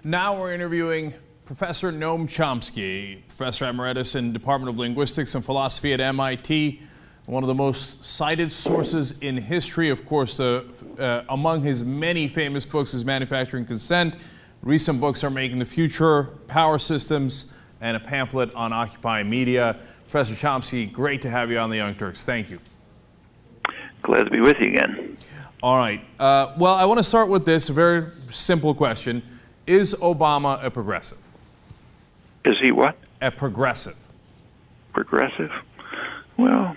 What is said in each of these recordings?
Now we're interviewing Professor Noam Chomsky, Professor Emeritus in Department of Linguistics and Philosophy at MIT, one of the most cited sources in history. Of course, among his many famous books is Manufacturing Consent. Recent books are Making the Future, Power Systems, and a pamphlet on Occupy Media. Professor Chomsky, great to have you on the Young Turks. Thank you. Glad to be with you again. All right. Well, I want to start with this, a very simple question. Is Obama a progressive? Is he what? A progressive. Progressive? Well,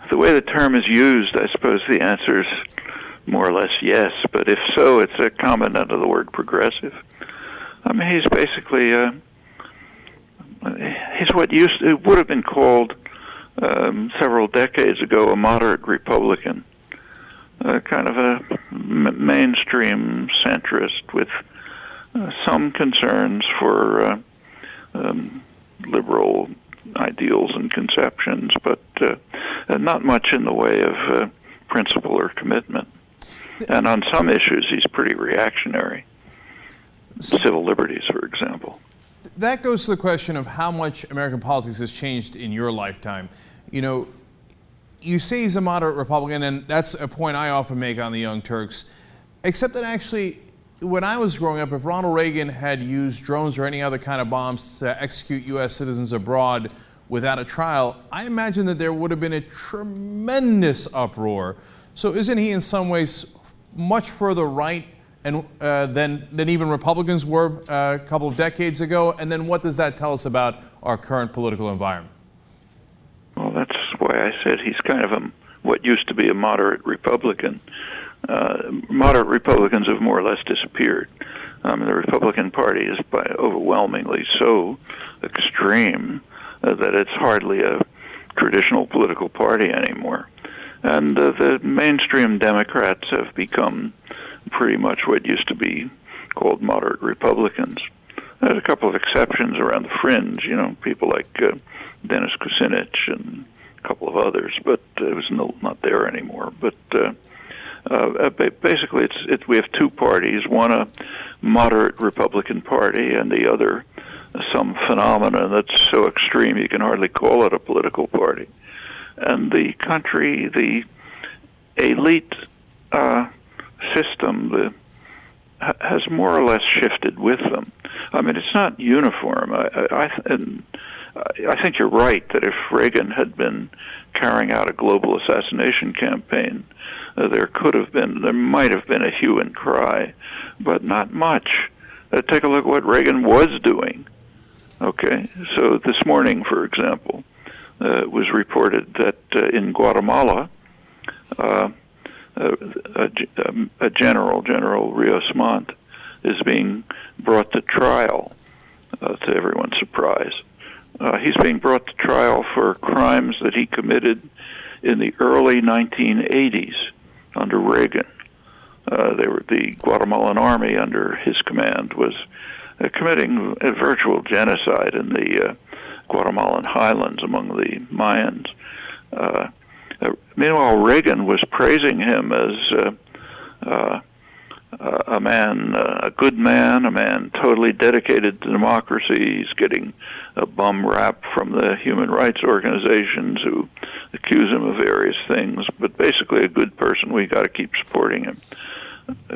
the way the term is used, I suppose the answer is more or less yes, but if so, it's a comment under the word progressive. I mean, he's basically, he's what it would have been called several decades ago a moderate Republican, kind of a mainstream centrist with some concerns for liberal ideals and conceptions, but not much in the way of principle or commitment. And on some issues, he's pretty reactionary. Civil liberties, for example. That goes to the question of how much American politics has changed in your lifetime. You know, you say he's a moderate Republican, and that's a point I often make on the Young Turks, except that actually, when I was growing up, if Ronald Reagan had used drones or any other kind of bombs to execute U.S. citizens abroad without a trial, I imagine that there would have been a tremendous uproar. So isn't he in some ways much further right and, than even Republicans were a couple of decades ago? And then what does that tell us about our current political environment? Well, that's why I said he's kind of what used to be a moderate Republican. Moderate Republicans have more or less disappeared. The Republican Party is overwhelmingly so extreme that it's hardly a traditional political party anymore. And the mainstream Democrats have become pretty much what used to be called moderate Republicans. There's a couple of exceptions around the fringe, you know, people like Dennis Kucinich and a couple of others, but it was not there anymore. But basically, we have two parties, one a moderate Republican Party and the other some phenomenon that's so extreme you can hardly call it a political party. And the country, the elite system has more or less shifted with them. I mean, it's not uniform. I think you're right that if Reagan had been carrying out a global assassination campaign, there might have been a hue and cry, but not much. Take a look at what Reagan was doing. Okay, so this morning, for example, it was reported that in Guatemala, a General Rios Montt, is being brought to trial, to everyone's surprise. He's being brought to trial for crimes that he committed in the early 1980s under Reagan. The Guatemalan army under his command was committing a virtual genocide in the Guatemalan highlands among the Mayans. Meanwhile, Reagan was praising him as a good man, a man totally dedicated to democracy. He's getting a bum rap from the human rights organizations who accuse him of various things, but basically a good person. We got to keep supporting him.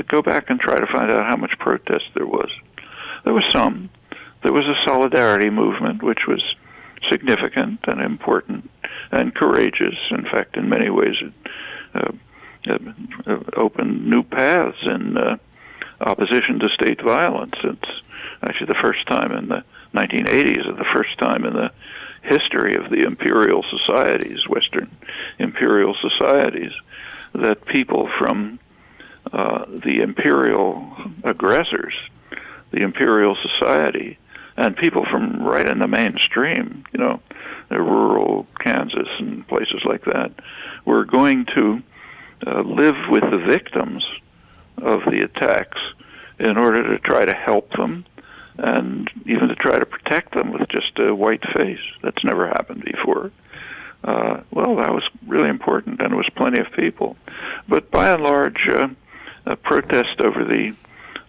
Go back and try to find out how much protest there was. There was some. There was a solidarity movement, which was significant and important and courageous. In fact, in many ways, it opened new paths in opposition to state violence. It's actually the first time in the 1980s, or the first time in the history of the imperial societies, Western imperial societies, that people from the imperial aggressors, the imperial society, and people from right in the mainstream, you know, rural Kansas and places like that, were going to live with the victims of the attacks in order to try to help them and even to try to protect them with just a white face. That's never happened before. Well, that was really important, and it was plenty of people. But by and large, a protest over the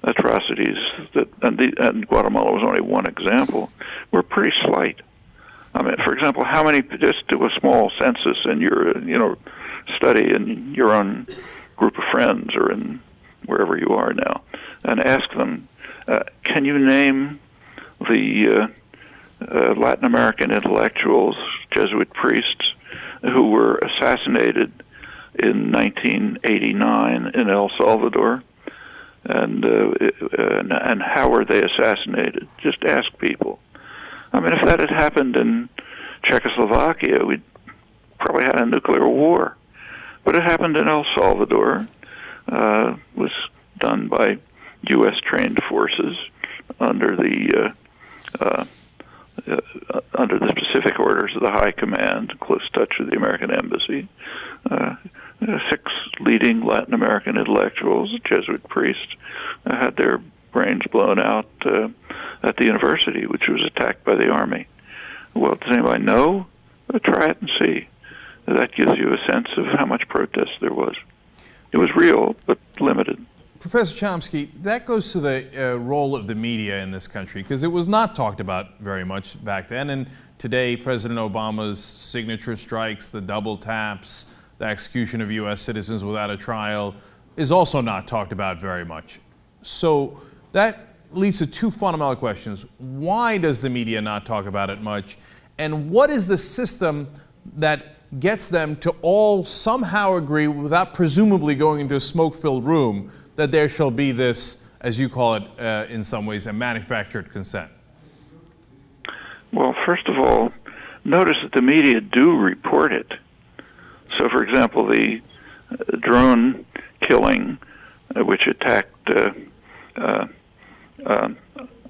atrocities that, and Guatemala was only one example, were pretty slight. I mean, for example, how many, just do a small census in your, study in your own group of friends or in wherever you are now, and ask them, can you name the Latin American intellectuals, Jesuit priests, who were assassinated in 1989 in El Salvador? And how were they assassinated? Just ask people. I mean, if that had happened in Czechoslovakia, we'd probably had a nuclear war. But it happened in El Salvador. Was done by U.S. trained forces under the specific orders of the High Command, close touch with the American Embassy. 6 leading Latin American intellectuals, Jesuit priests, had their brains blown out at the university, which was attacked by the army. Well, does anybody know? Try it and see. That gives you a sense of how much protest there was. It was real, but limited. Professor Chomsky, that goes to the role of the media in this country, because it was not talked about very much back then. And today, President Obama's signature strikes, the double taps, the execution of U.S. citizens without a trial is also not talked about very much. So that leads to 2 fundamental questions. Why does the media not talk about it much? And what is the system that gets them to all somehow agree, without presumably going into a smoke-filled room, that there shall be this, as you call it, in some ways, a manufactured consent? Well, first of all, notice that the media do report it. So, for example, the drone killing, which attacked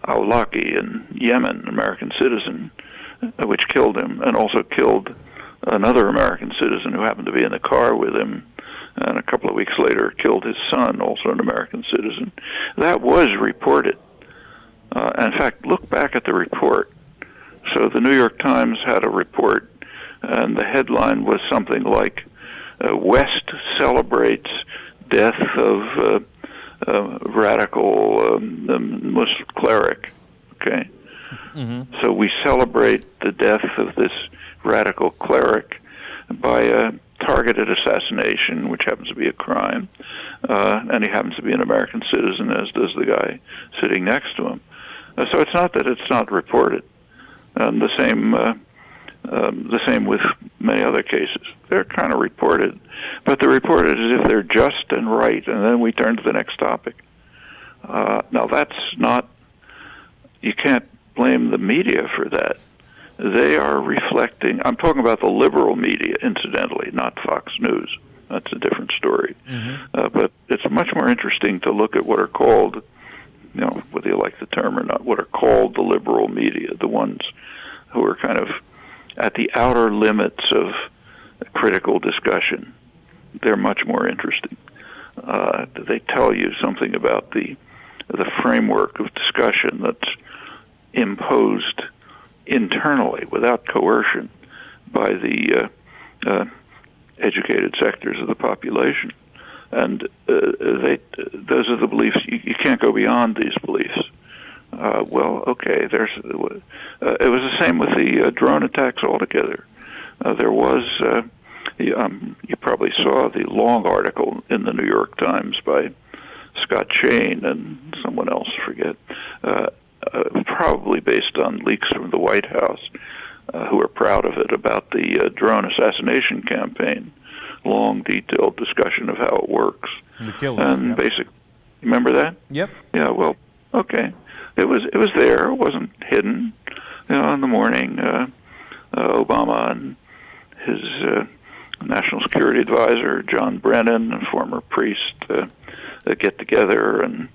Awlaki in Yemen, an American citizen, which killed him, and also killed another American citizen who happened to be in the car with him, and a couple of weeks later killed his son, also an American citizen. That was reported. In fact, look back at the report. So the New York Times had a report, and the headline was something like, West celebrates death of radical Muslim cleric. Okay? Mm-hmm. So we celebrate the death of this radical cleric by a targeted assassination, which happens to be a crime, and he happens to be an American citizen, as does the guy sitting next to him. So it's not that it's not reported. And the same with many other cases. They're kind of reported, but they're reported as if they're just and right, and then we turn to the next topic. Now that's not, you can't blame the media for that. They are reflecting, I'm talking about the liberal media, incidentally, not Fox News. That's a different story. Mm-hmm. But it's much more interesting to look at what are called, whether you like the term or not, what are called the liberal media, the ones who are kind of at the outer limits of critical discussion. They're much more interesting. They tell you something about the framework of discussion that's imposed internally, without coercion, by the educated sectors of the population. And those are the beliefs. You can't go beyond these beliefs. Well, okay, it was the same with the drone attacks altogether. There was, you probably saw the long article in the New York Times by Scott Shane and someone else, forget, probably based on leaks from the White House, who are proud of it, about the drone assassination campaign. Long, detailed discussion of how it works. The killers, and yep. Basically, remember that? Yep. Yeah. Well, okay. It was there. It wasn't hidden. In the morning, Obama and his national security advisor, John Brennan, a former priest, get together and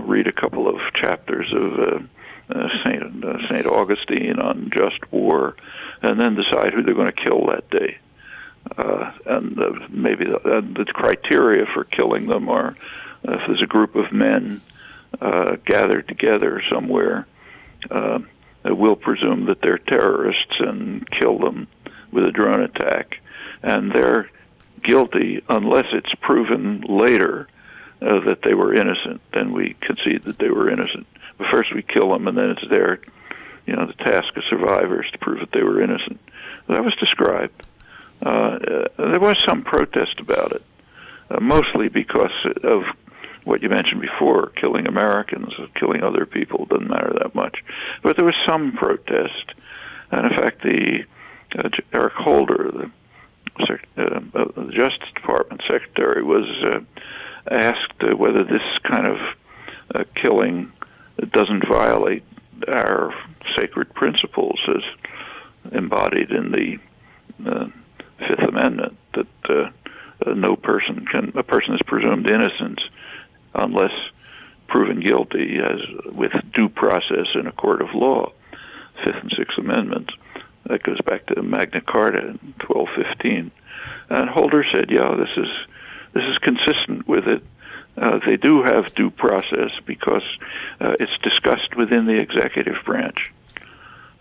read a couple of chapters of Saint Augustine on just war, and then decide who they're going to kill that day. And maybe the criteria for killing them are, if there's a group of men gathered together somewhere, we'll presume that they're terrorists and kill them with a drone attack. And they're guilty unless it's proven later that they were innocent, then we concede that they were innocent. But first we kill them, and then it's their, the task of survivors to prove that they were innocent. That was described. There was some protest about it, mostly because of what you mentioned before, killing Americans, killing other people doesn't matter that much. But there was some protest. And in fact, Eric Holder, the Justice Department Secretary, was asked whether this kind of killing doesn't violate our sacred principles as embodied in the Fifth Amendment, that a person is presumed innocent unless proven guilty with due process in a court of law. Fifth and Sixth Amendments. That goes back to Magna Carta in 1215. And Holder said, yeah, this is consistent with it. They do have due process because it's discussed within the executive branch.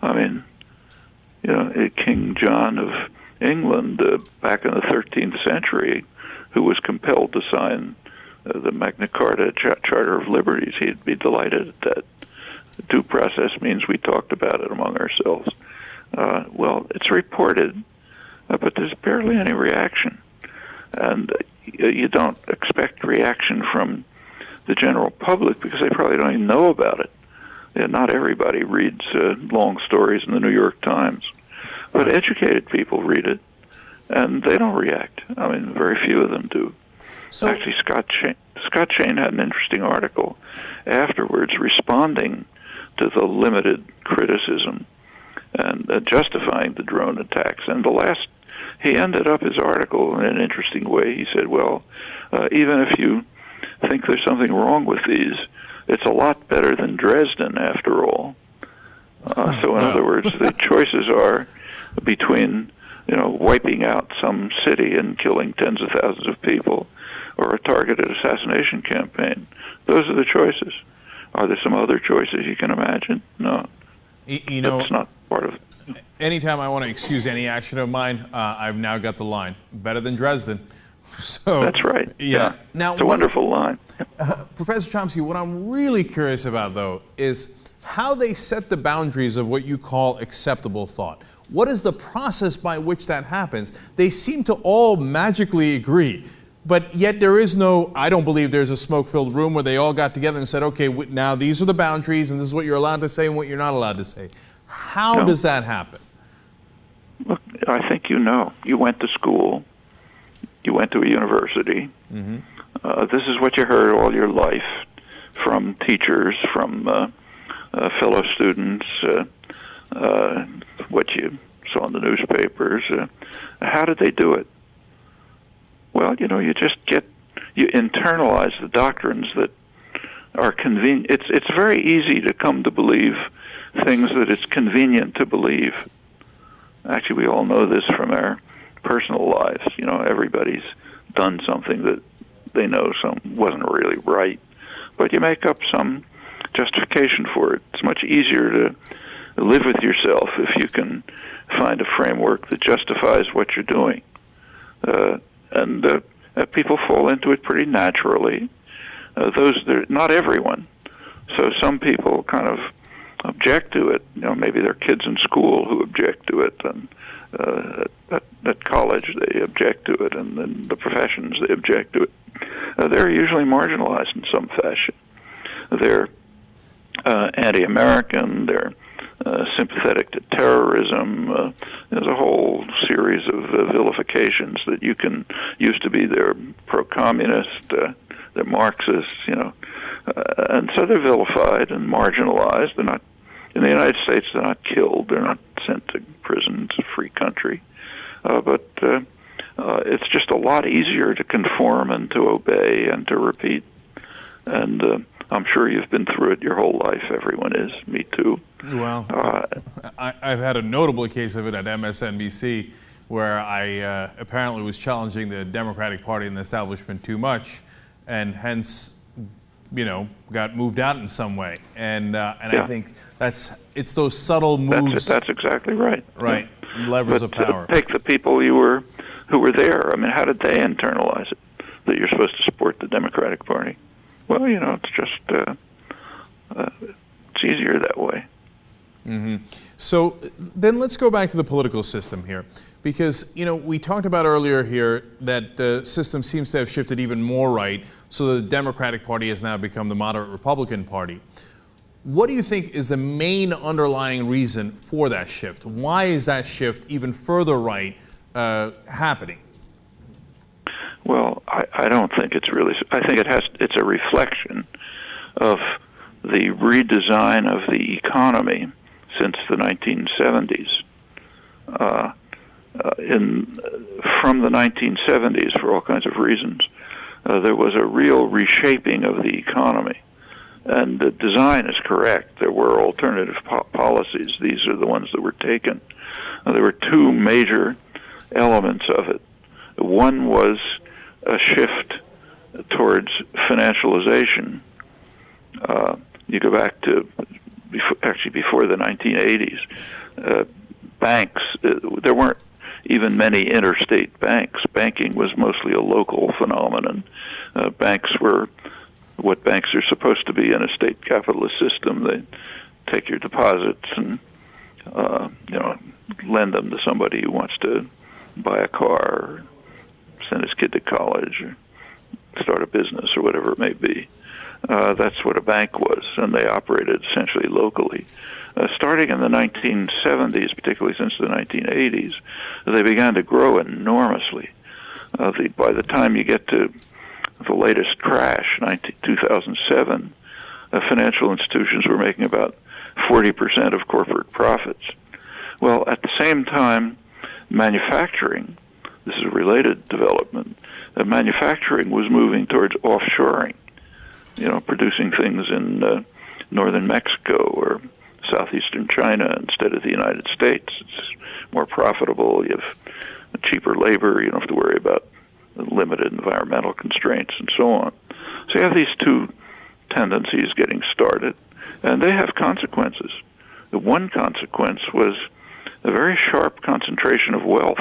I mean, King John of England back in the 13th century, who was compelled to sign the Magna Carta Charter of Liberties, he'd be delighted at that. Due process means we talked about it among ourselves. Well, it's reported, but there's barely any reaction. And you don't expect reaction from the general public because they probably don't even know about it. Not everybody reads long stories in the New York Times. But educated people read it, and they don't react. I mean, very few of them do. So, actually, Scott Shane had an interesting article afterwards responding to the limited criticism and justifying the drone attacks. And he ended up his article in an interesting way. He said, well, even if you think there's something wrong with these, it's a lot better than Dresden, after all. So in other words, the choices are between, wiping out some city and killing tens of thousands of people, or a targeted assassination campaign. Those are the choices. Are there some other choices you can imagine? No. That's not part of it. Anytime I want to excuse any action of mine, I've now got the line, better than Dresden. So that's right. Yeah. Now, it's a wonderful line. Professor Chomsky, what I'm really curious about, though, is how they set the boundaries of what you call acceptable thought. What is the process by which that happens? They seem to all magically agree, but yet there is no, I don't believe there's a smoke-filled room where they all got together and said, okay, now these are the boundaries and this is what you're allowed to say and what you're not allowed to say. How does that happen? Look, I think you went to school, you went to a university. Mm-hmm. This is what you heard all your life from teachers, from fellow students, what you saw in the newspapers. How did they do it? Well, you internalize the doctrines that are convenient. It's very easy to come to believe things that it's convenient to believe. Actually, we all know this from our personal lives. Everybody's done something that they know wasn't really right, but you make up some justification for it. It's much easier to live with yourself if you can find a framework that justifies what you're doing. And people fall into it pretty naturally. Not everyone. So some people kind of object to it. Maybe their kids in school who object to it, and at college they object to it, and in the professions they object to it. They're usually marginalized in some fashion. They're anti-American. They're sympathetic to terrorism. There's a whole series of vilifications that you can use to be. They're pro-communist. They're Marxists. And so they're vilified and marginalized. They're not in the United States. They're not killed. They're not sent to prison. It's a free country. But it's just a lot easier to conform and to obey and to repeat. And I'm sure you've been through it your whole life. Everyone is. Me too. Well, I've had a notable case of it at MSNBC where I apparently was challenging the Democratic Party and the establishment too much, and hence, got moved out in some way. And I think it's those subtle moves. That's exactly right. Right, levers of power. Take the people who were there. I mean, how did they internalize it? that you're supposed to support the Democratic Party. Well, it's just it's easier that way. Mm-hmm. So then let's go back to the political system here, because we talked about earlier here that the system seems to have shifted even more right, so the Democratic Party has now become the moderate Republican Party. What do you think is the main underlying reason for that shift? Why is that shift even further right happening? Well, I don't think it's really. I think it's a reflection of the redesign of the economy since the 1970s. From the 1970s, for all kinds of reasons, there was a real reshaping of the economy. And the design is correct. There were alternative policies. These are the ones that were taken. There were two major elements of it. One was a shift towards financialization. You go back to before the 1980s. Banks, there weren't even many interstate banks. Banking was mostly a local phenomenon. Banks were what banks are supposed to be in a state capitalist system. They take your deposits and lend them to somebody who wants to buy a car, or send his kid to college, or start a business, or whatever it may be. That's what a bank was, and they operated essentially locally. Starting in the 1970s, particularly since the 1980s, they began to grow enormously. By the time you get to the latest crash, 2007, financial institutions were making about 40% of corporate profits. Well, at the same time, manufacturing, this is a related development, manufacturing was moving towards offshoring, producing things in northern Mexico or southeastern China instead of the United States. It's more profitable. You have cheaper labor. You don't have to worry about limited environmental constraints and so on. So you have these two tendencies getting started, and they have consequences. The one consequence was a very sharp concentration of wealth.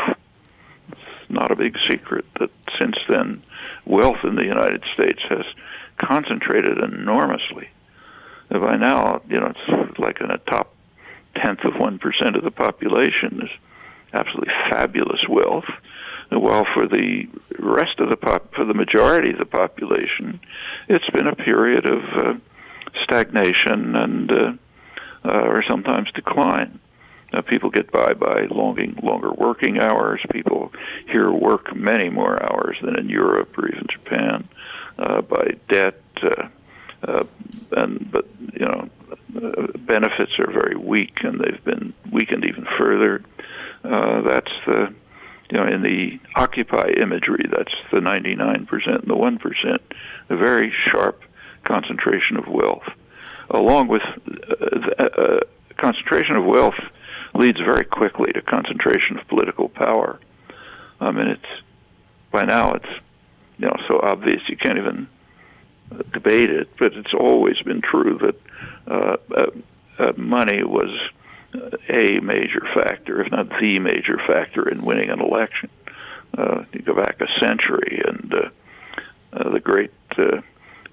It's not a big secret that since then, wealth in the United States has concentrated enormously. By now, it's like in a top 10th of 1% of the population is absolutely fabulous wealth. While for the rest of for the majority of the population, it's been a period of stagnation and or sometimes decline. People get by longer working hours. People here work many more hours than in Europe or even Japan. By debt, but benefits are very weak, and they've been weakened even further. That's the in the Occupy imagery, that's the 99% and the 1%, a very sharp concentration of wealth. Along with concentration of wealth leads very quickly to concentration of political power. I mean, by now it's so obvious you can't even debate it, but it's always been true that money was a major factor, if not the major factor, in winning an election. You go back a century, and the great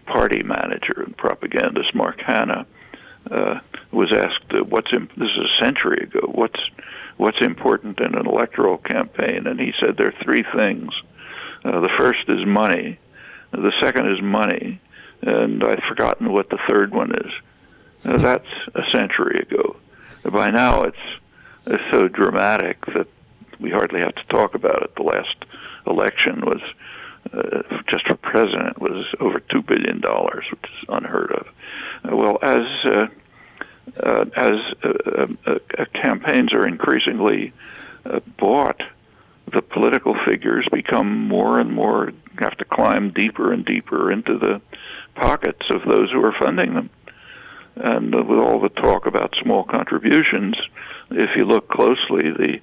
party manager and propagandist Mark Hanna was asked, this is a century ago, what's important in an electoral campaign? And he said there are three things. The first is money, the second is money, and I've forgotten what the third one is. That's a century ago. By now, it's so dramatic that we hardly have to talk about it. The last election was, just for president, was over $2 billion, which is unheard of. Well, as campaigns are increasingly bought, the political figures become more and more, have to climb deeper and deeper into the pockets of those who are funding them. And with all the talk about small contributions, if you look closely, the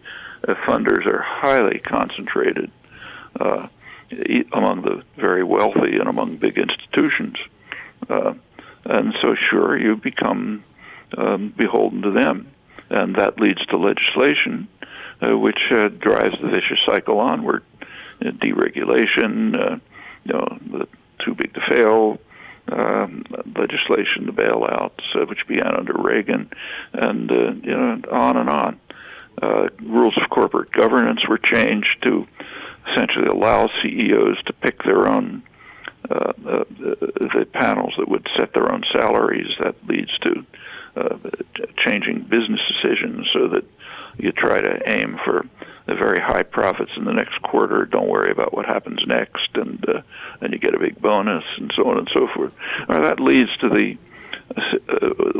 funders are highly concentrated among the very wealthy and among big institutions. And so, sure, you become beholden to them. And that leads to legislation, which drives the vicious cycle onward. Deregulation, the too big to fail legislation, the bailouts, which began under Reagan, and on and on. Rules of corporate governance were changed to essentially allow CEOs to pick their own the panels that would set their own salaries. That leads to changing business decisions so that you try to aim for the very high profits in the next quarter. Don't worry about what happens next, and you get a big bonus, and so on and so forth. That leads to the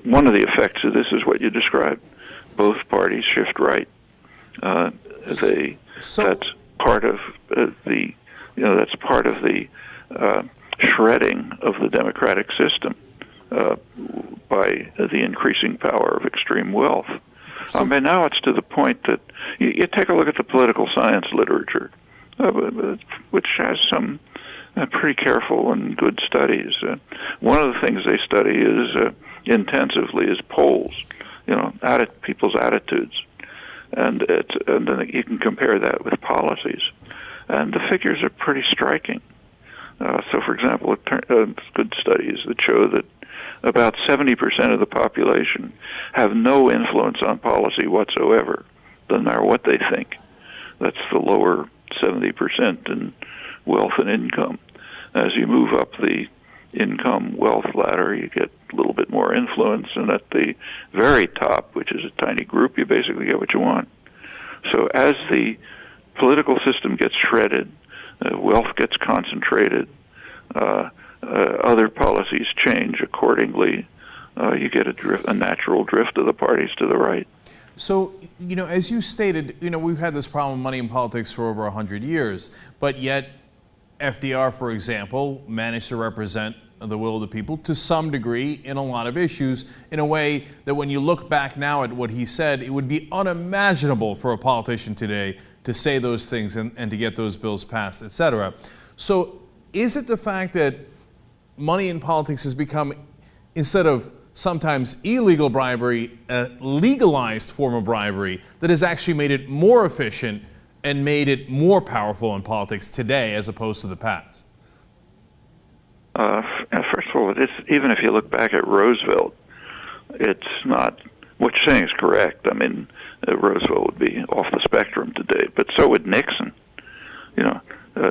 one of the effects of this is what you described. Both parties shift right. That's part of that's part of the shredding of the democratic system by the increasing power of extreme wealth. Now it's to the point that you take a look at the political science literature, which has some pretty careful and good studies. One of the things they study is intensively is polls, people's attitudes, and then you can compare that with policies, and the figures are pretty striking. So, for example, good studies that show that about 70% of the population have no influence on policy whatsoever, doesn't matter what they think. That's the lower 70% in wealth and income. As you move up the income-wealth ladder, you get a little bit more influence, and at the very top, which is a tiny group, you basically get what you want. So as the political system gets shredded, wealth gets concentrated, other policies change accordingly, you get a natural drift of the parties to the right. So, as you stated, we've had this problem of money in politics for over 100 years, but yet FDR, for example, managed to represent the will of the people to some degree in a lot of issues in a way that when you look back now at what he said, it would be unimaginable for a politician today to say those things and to get those bills passed, etc. So is it the fact that money in politics has become, instead of sometimes illegal bribery, a legalized form of bribery that has actually made it more efficient and made it more powerful in politics today as opposed to the past? First of all, even if you look back at Roosevelt, it's not, what you're saying is correct. I mean, Roosevelt would be off the spectrum today, but so would Nixon.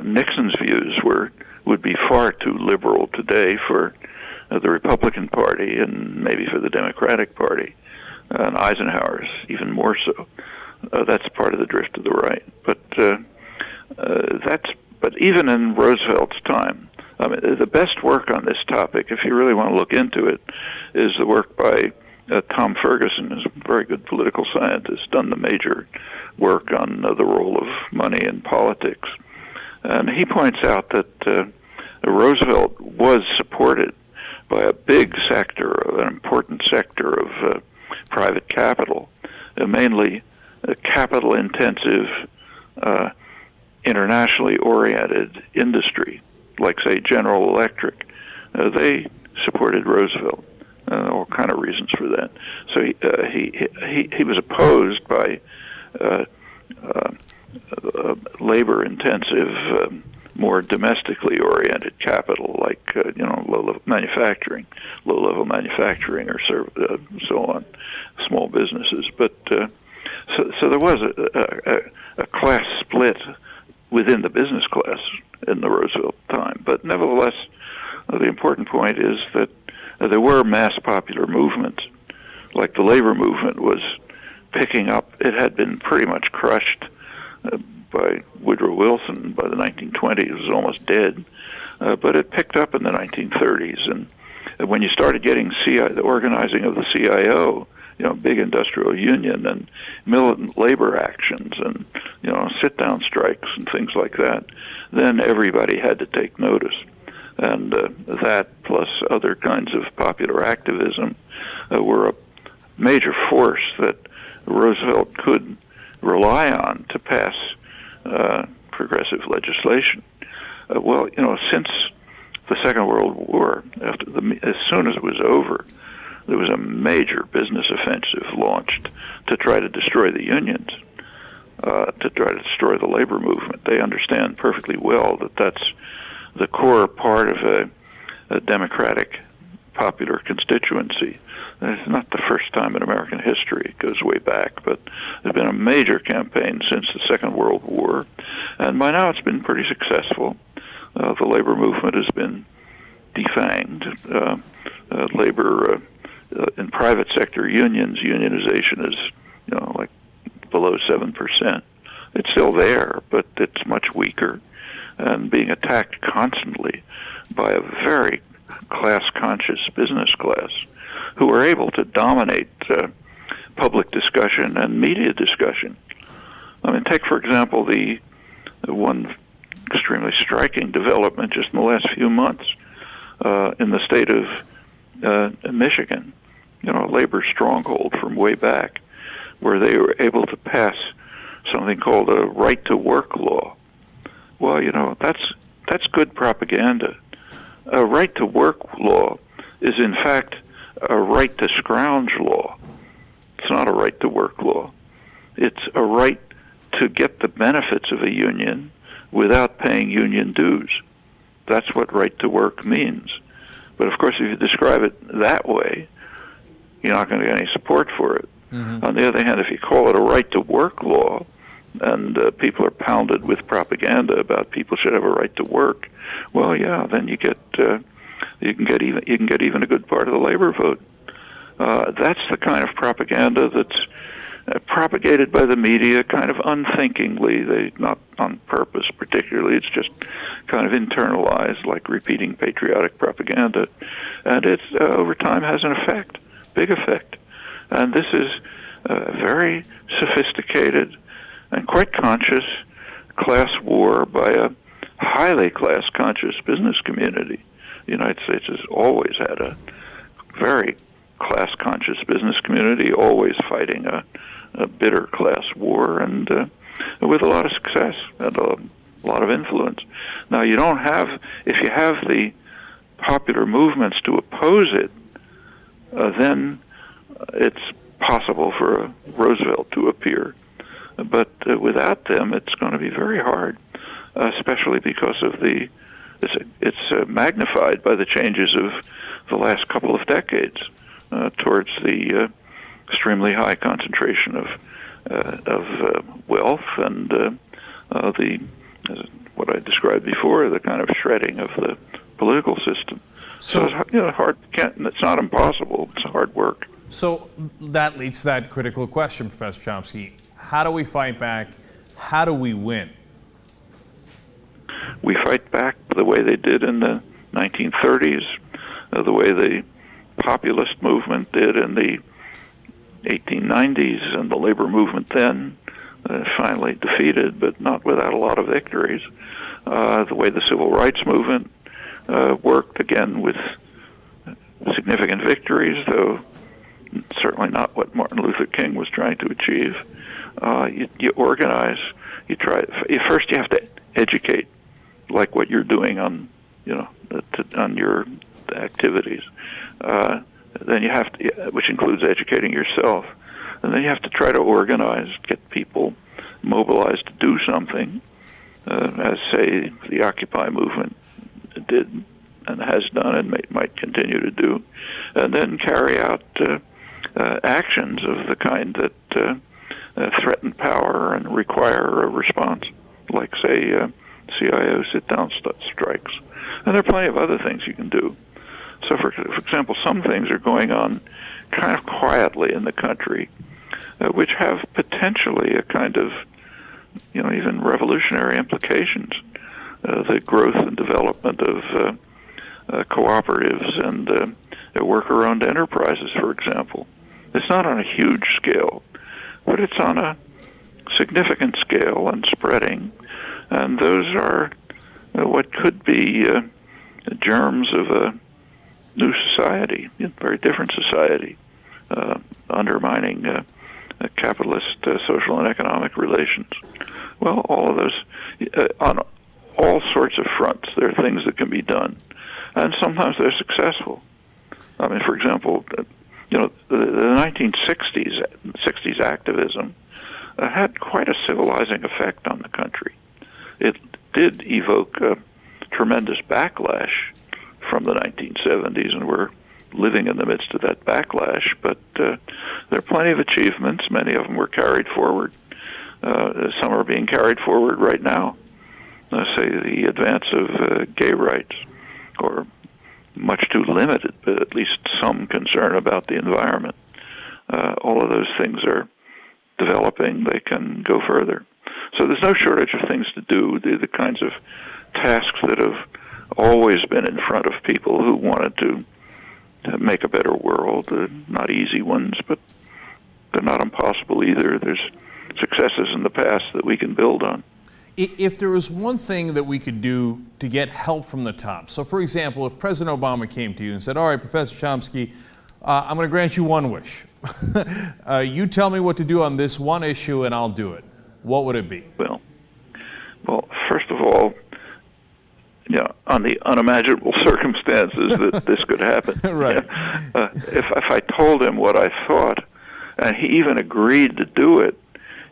Nixon's views would be far too liberal today for the Republican Party and maybe for the Democratic Party, and Eisenhower's even more so. That's part of the drift to the right. But even in Roosevelt's time, the best work on this topic, if you really want to look into it, is the work by Tom Ferguson, who's a very good political scientist, done the major work on the role of money in politics. And he points out that Roosevelt was supported by a big sector, an important sector of private capital, mainly capital-intensive, internationally oriented industry, like, say, General Electric. They supported Roosevelt. All kind of reasons for that. So he was opposed by labor-intensive, more domestically oriented capital, like low-level manufacturing, or so on, small businesses. But so there was a class split within the business class in the Roosevelt time. But nevertheless, the important point is that there were mass popular movements, like the labor movement was picking up. It had been pretty much crushed by Woodrow Wilson by the 1920s. It was almost dead, but it picked up in the 1930s. And when you started getting the organizing of the CIO, big industrial union and militant labor actions and, sit-down strikes and things like that, then everybody had to take notice. And that, plus other kinds of popular activism, were a major force that Roosevelt could rely on to pass progressive legislation. Since the Second World War, as soon as it was over, there was a major business offensive launched to try to destroy the unions, to try to destroy the labor movement. They understand perfectly well that that's the core part of a democratic popular constituency. And it's not the first time in American history. It goes way back, but there's been a major campaign since the Second World War, and by now it's been pretty successful. The labor movement has been defanged. Labor in private sector unions, unionization is, like below 7%. It's still there, but it's much weaker and being attacked constantly by a very class-conscious business class who are able to dominate public discussion and media discussion. I mean, take, for example, the one extremely striking development just in the last few months in the state of Michigan, a labor stronghold from way back, where they were able to pass something called a right-to-work law. Well, that's good propaganda. A right-to-work law is, in fact, a right-to-scrounge law. It's not a right-to-work law. It's a right to get the benefits of a union without paying union dues. That's what right-to-work means. But, of course, if you describe it that way, you're not going to get any support for it. Mm-hmm. On the other hand, if you call it a right-to-work law, and people are pounded with propaganda about people should have a right to work, well, yeah, then you can get even a good part of the labor vote. That's the kind of propaganda that's propagated by the media, kind of unthinkingly. Not on purpose, particularly. It's just kind of internalized, like repeating patriotic propaganda, and it's over time has an effect, big effect. And this is a very sophisticated and quite conscious class war by a highly class-conscious business community. The United States has always had a very class-conscious business community, always fighting a bitter class war, and with a lot of success and a lot of influence. Now, you don't have, if you have the popular movements to oppose it, then it's possible for a Roosevelt to appear. But without them, it's going to be very hard, especially because of it's magnified by the changes of the last couple of decades towards the extremely high concentration of wealth and what I described before, the kind of shredding of the political system. So it's hard. It's not impossible. It's hard work. So that leads to that critical question, Professor Chomsky. How do we fight back? How do we win? We fight back the way they did in the 1930s, the way the populist movement did in the 1890s, and the labor movement then, finally defeated, but not without a lot of victories. The way the civil rights movement worked, again, with significant victories, though certainly not what Martin Luther King was trying to achieve. You organize. You try. First, you have to educate, like what you're doing on, on your activities. Then you have to, which includes educating yourself, and then you have to try to organize, get people mobilized to do something, as say the Occupy movement did and has done and might continue to do, and then carry out actions of the kind that threaten power and require a response, like, say, CIO sit-down strikes. And there are plenty of other things you can do. So, for example, some things are going on kind of quietly in the country, which have potentially a kind of, even revolutionary implications. The growth and development of cooperatives and worker-owned enterprises, for example. It's not on a huge scale, but it's on a significant scale and spreading. And those are what could be germs of a new society, a very different society, undermining capitalist social and economic relations. Well, all of those, on all sorts of fronts, there are things that can be done. And sometimes they're successful. I mean, for example, the 1960s activism had quite a civilizing effect on the country. It did evoke tremendous backlash from the 1970s, and we're living in the midst of that backlash. But there are plenty of achievements. Many of them were carried forward. Some are being carried forward right now. Say the advance of gay rights, or much too limited, but at least some concern about the environment. All of those things are developing. They can go further. So there's no shortage of things to do. They're the kinds of tasks that have always been in front of people who wanted to make a better world. They're not easy ones, but they're not impossible either. There's successes in the past that we can build on. If there was one thing that we could do to get help from the top, so for example, if President Obama came to you and said, all right, Professor Chomsky, I'm going to grant you one wish. You tell me what to do on this one issue and I'll do it. What would it be? Well, first of all, on the unimaginable circumstances that this could happen. Right. If I told him what I thought, and he even agreed to do it,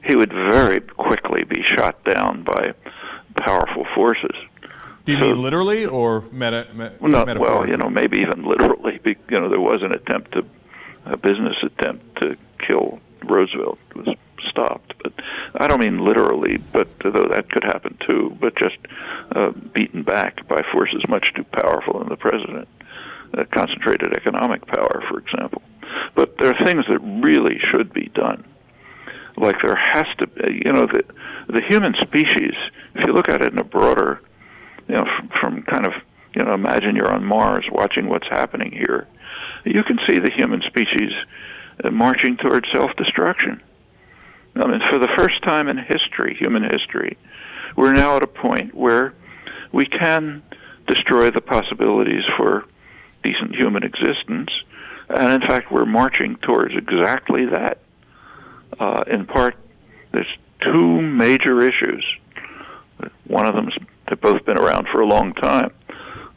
he would very quickly be shot down by powerful forces. Do you mean literally or metaphorically? Well, maybe even literally. There was an a business attempt to kill Roosevelt. It was stopped. But I don't mean literally, but though that could happen too, but just beaten back by forces much too powerful than the president. Concentrated economic power, for example. But there are things that really should be done. Like there has to be, the human species, if you look at it in a broader, from kind of, imagine you're on Mars watching what's happening here, you can see the human species marching towards self-destruction. I mean, for the first time in history, human history, we're now at a point where we can destroy the possibilities for decent human existence, and in fact, we're marching towards exactly that. In part, there's two major issues. One of them, they've both been around for a long time.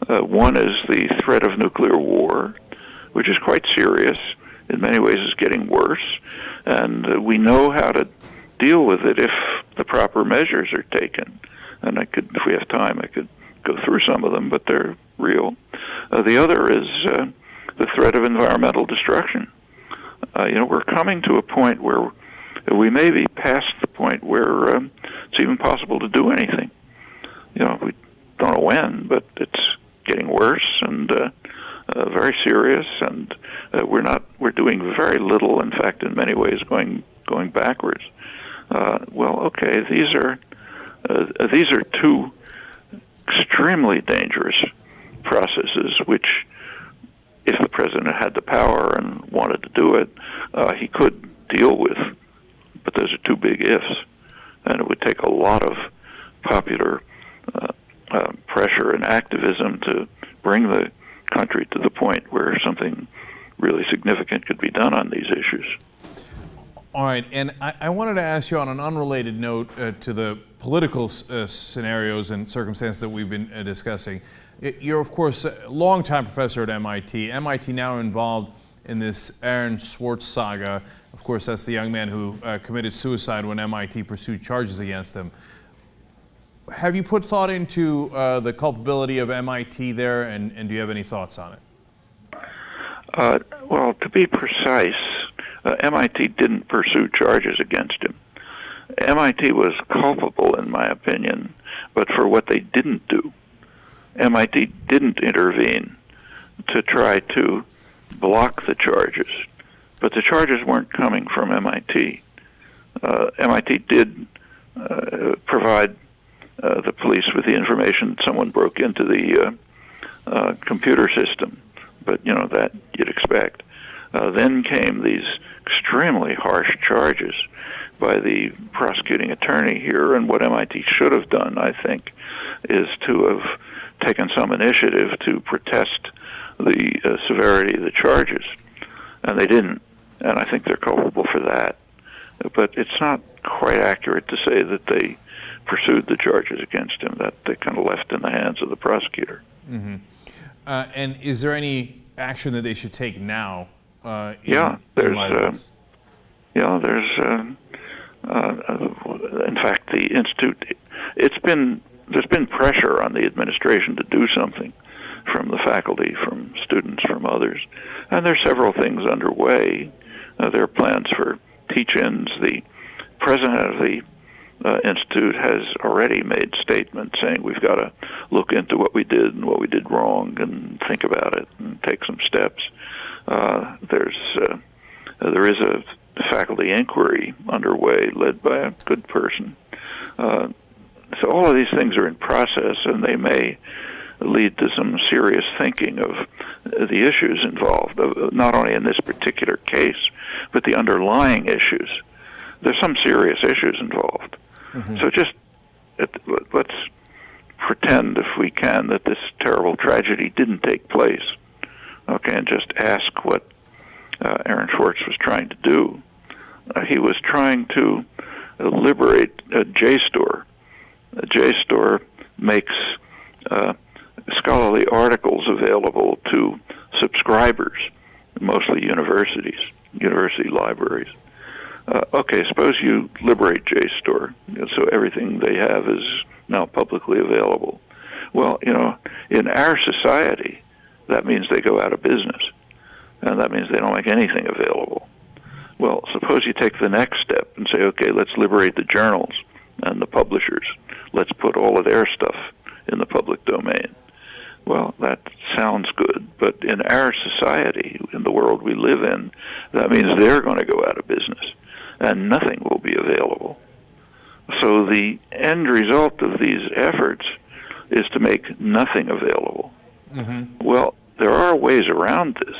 One is the threat of nuclear war, which is quite serious. In many ways, is getting worse, and we know how to deal with it if the proper measures are taken. And if we have time, I could go through some of them, but they're real. The other is the threat of environmental destruction. We're coming to a point where we may be past the point where it's even possible to do anything. We don't know when, but it's getting worse and very serious, and we're doing very little. In fact, in many ways, going backwards. These are two extremely dangerous processes, which, if the president had the power and wanted to do it, he could deal with. But those are two big ifs, and it would take a lot of popular pressure and activism to bring the country to the point where something really significant could be done on these issues. All right, and I wanted to ask you on an unrelated note to the political scenarios and circumstances that we've been discussing. You're, of course, a longtime professor at MIT. MIT now involved in this Aaron Swartz saga. Of course, that's the young man who committed suicide when MIT pursued charges against him. Have you put thought into the culpability of MIT there, and do you have any thoughts on it? Well, to be precise, MIT didn't pursue charges against him. MIT was culpable, in my opinion, but for what they didn't do. MIT didn't intervene to try to block the charges, but the charges weren't coming from MIT. MIT did provide the police with the information that someone broke into the computer system, but that you'd expect. Then came these extremely harsh charges by the prosecuting attorney here, and what MIT should have done, I think, is to have taken some initiative to protest the severity of the charges, and they didn't, and I think they're culpable for that. But it's not quite accurate to say that they pursued the charges against him, that they kind of left in the hands of the prosecutor. Mm-hmm. And is there any action that they should take now? In fact, the Institute, it's been there's been pressure on the administration to do something from the faculty, from students, from others. And there's several things underway. There are plans for teach-ins. The president of the Institute has already made statements saying we've got to look into what we did and what we did wrong and think about it and take some steps. There is a faculty inquiry underway led by a good person. So all of these things are in process, and they may lead to some serious thinking of the issues involved, not only in this particular case, but the underlying issues. There's some serious issues involved. Mm-hmm. So just let's pretend, if we can, that this terrible tragedy didn't take place, okay, and just ask what Aaron Swartz was trying to do. He was trying to liberate a JSTOR. A JSTOR makes scholarly articles available to subscribers, mostly universities, university libraries. Okay, suppose you liberate JSTOR, so everything they have is now publicly available. Well, you know, in our society, that means they go out of business, and that means they don't make anything available. Well, suppose you take the next step and say, okay, let's liberate the journals and the publishers. Let's put all of their stuff in the public domain. Well, that sounds good, but in our society, in the world we live in, that means they're going to go out of business, and nothing will be available. So the end result of these efforts is to make nothing available. Mm-hmm. Well, there are ways around this,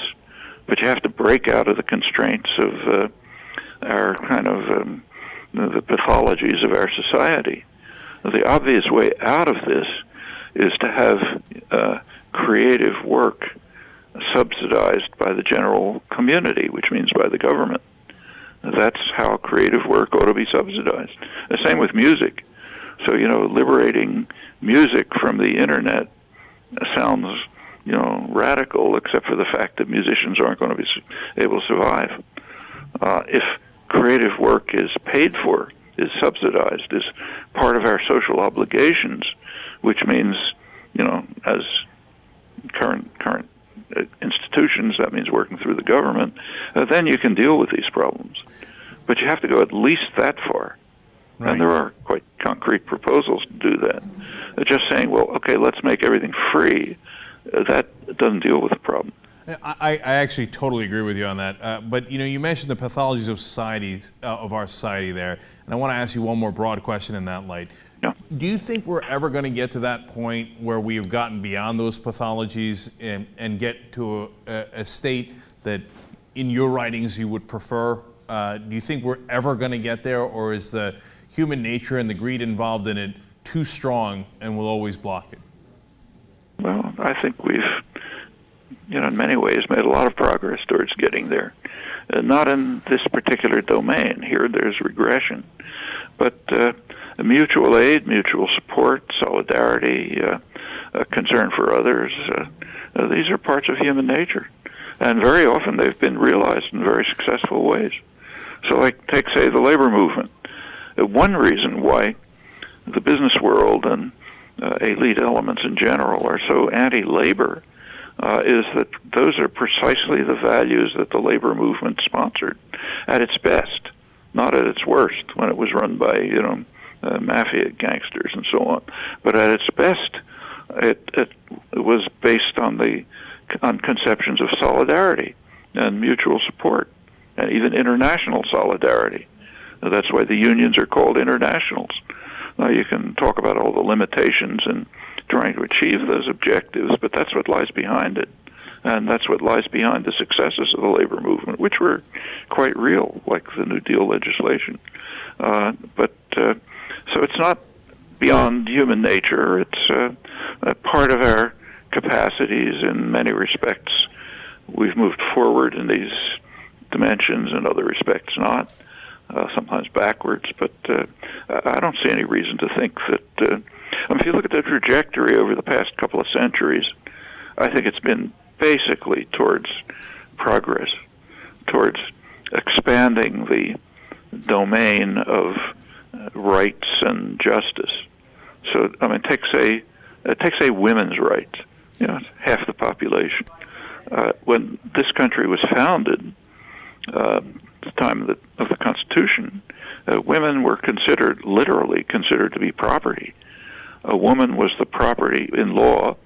but you have to break out of the constraints of our kind of the pathologies of our society. The obvious way out of this is to have creative work subsidized by the general community, which means by the government. That's how creative work ought to be subsidized. The same with music. So, you know, liberating music from the internet sounds, you know, radical, except for the fact that musicians aren't going to be able to survive. If creative work is paid for, is subsidized, is part of our social obligations, which means, you know, as current institutions, that means working through the government, then you can deal with these problems. But you have to go at least that far. Right. And there are quite concrete proposals to do that. Just saying, well, okay, let's make everything free, that doesn't deal with the problem. I actually totally agree with you on that. But you know, you mentioned the pathologies of society, of our society there, and I want to ask you one more broad question in that light. Yeah. Do you think we're ever going to get to that point where we have gotten beyond those pathologies and get to a state that, in your writings, you would prefer? Do you think we're ever going to get there, or is the human nature and the greed involved in it too strong and will always block it? Well, I think we've, you know, in many ways made a lot of progress towards getting there. Not in this particular domain. Here there's regression. But mutual aid, mutual support, solidarity, concern for others, these are parts of human nature. And very often they've been realized in very successful ways. So like, take, say, the labor movement. One reason why the business world and elite elements in general are so anti-labor is that those are precisely the values that the labor movement sponsored at its best, not at its worst when it was run by, you know, mafia gangsters and so on. But at its best, it was based on conceptions of solidarity and mutual support and even international solidarity. That's why the unions are called internationals. Now, you can talk about all the limitations in trying to achieve those objectives, but that's what lies behind it. And that's what lies behind the successes of the labor movement, which were quite real, like the New Deal legislation. So it's not beyond human nature. It's a part of our capacities in many respects. We've moved forward in these dimensions, in other respects not. Sometimes backwards, but I don't see any reason to think that... if you look at the trajectory over the past couple of centuries, I think it's been basically towards progress, towards expanding the domain of rights and justice. So I mean, take say women's rights. You know, it's half the population. When this country was founded, at the time of the Constitution, women were literally considered to be property. A woman was the property in law.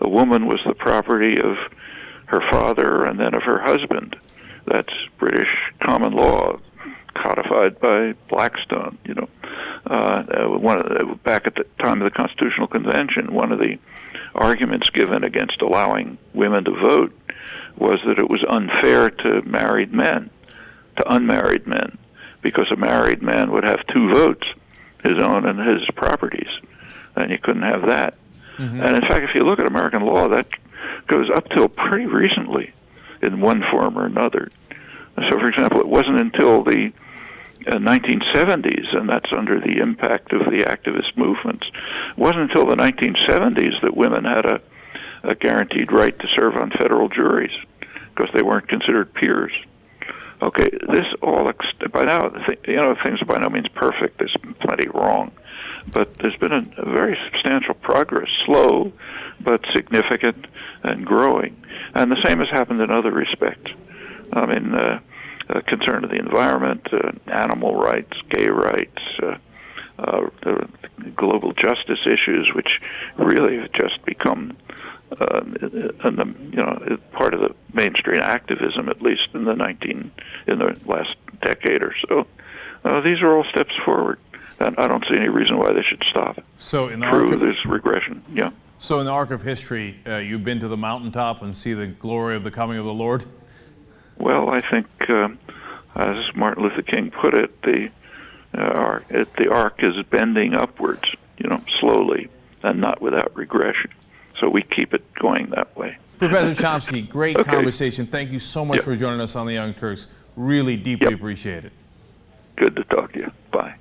A woman was the property of her father and then of her husband. That's British common law, codified by Blackstone. You know, back at the time of the Constitutional Convention, one of the arguments given against allowing women to vote was that it was unfair to married men, to unmarried men, because a married man would have two votes, his own and his properties, and you couldn't have that. Mm-hmm. And in fact, if you look at American law, that goes up till pretty recently in one form or another. So, for example, it wasn't until the 1970s, and that's under the impact of the activist movements, it wasn't until the 1970s that women had a guaranteed right to serve on federal juries because they weren't considered peers. Okay, this all, by now, you know, things are by no means perfect. There's plenty wrong. But there's been a very substantial progress, slow but significant and growing. And the same has happened in other respects. I mean, concern of the environment, animal rights, gay rights, the global justice issues, which really have just become, part of the mainstream activism, at least in the last decade or so. These are all steps forward, and I don't see any reason why they should stop. So, in the True, there's regression. Yeah. So, in the arc of history, you've been to the mountaintop and see the glory of the coming of the Lord? Well, I think, as Martin Luther King put it, the arc is bending upwards, you know, slowly and not without regression. So we keep it going that way. Professor Chomsky, great Okay. conversation. Thank you so much for joining us on the Young Turks. Really deeply appreciate it. Good to talk to you. Bye.